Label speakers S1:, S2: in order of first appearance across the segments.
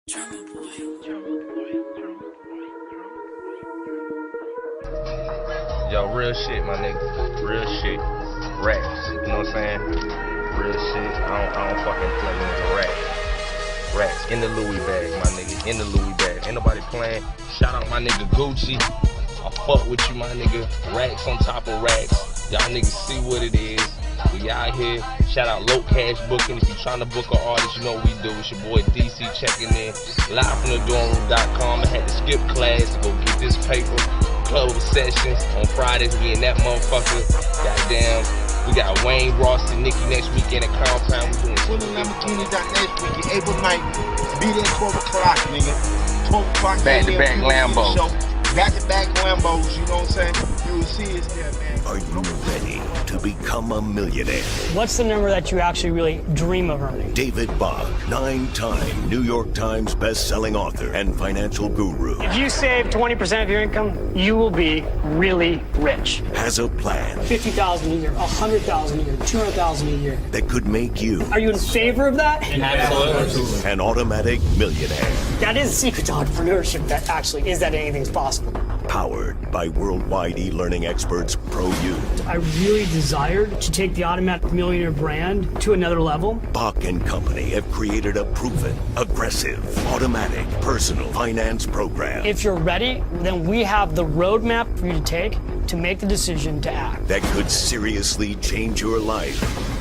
S1: Yo, real shit, my nigga. Real shit. Racks. You know what I'm saying? Real shit. I don't fucking play, nigga. Racks. Racks. In the Louis bag, my nigga. In the Louis bag. Ain't nobody playing. Shout out my nigga Gucci. I fuck with you, my nigga. Racks on top of racks. Y'all niggas see what it is. We out here. Shout out Low Cash Booking. If you trying to book an artist, you know what we do. It's your boy DC checking in. Live from the dormroom.com. I had to skip class to go get this paper. Club sessions on Fridays. We in that motherfucker. Goddamn. We got Wayne, Ross, and Nicki next weekend at Compound. We doing
S2: 20 Lamborghinis out next week. April 9th. Be there 12 o'clock, nigga. 12 o'clock.
S1: Back-to-back Lambos.
S2: Back-to-back Lambos, you know what I'm saying? You will see us there, man.
S3: Are you ready to become a millionaire?
S4: What's the number that you actually really dream of earning?
S3: David Bach, 9-time New York Times best-selling author and financial guru,
S4: If you save 20% of your income, you will be really rich.
S3: has a plan
S4: $50,000 a year, $100,000 a year, $200,000 a year.
S3: that could make you
S4: Are you in favor of that?
S5: Absolutely.
S3: an automatic millionaire.
S4: That is the secret to entrepreneurship, that actually is that anything's possible.
S3: Powered by worldwide e-learning experts ProU.
S4: I really desired to take the Automatic Millionaire brand to another level.
S3: Bach and Company have created a proven, aggressive, automatic personal finance program
S4: If you're ready, then we have the roadmap for you to take to make the decision to act.
S3: that could seriously change your life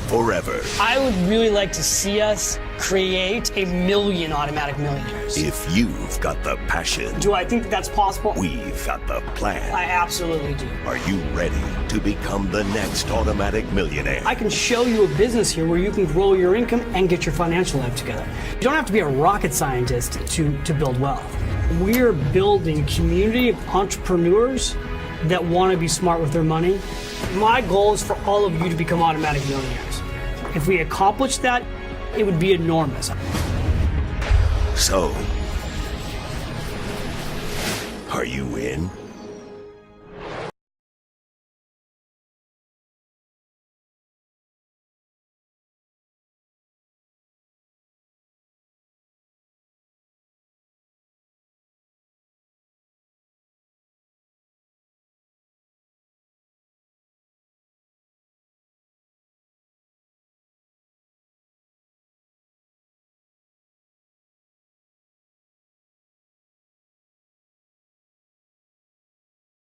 S3: forever.
S4: I would really like to see us create 1 million automatic millionaires.
S3: If you've got the passion,
S4: Do I think that that's possible?
S3: we've got the plan.
S4: I absolutely do.
S3: Are you ready to become the next automatic millionaire?
S4: I can show you a business here where you can grow your income and get your financial life together. You don't have to be a rocket scientist to build wealth. We're building community of entrepreneurs that want to be smart with their money. My goal is for all of you to become automatic millionaires. If we accomplish that, it would be enormous.
S3: So, are you in?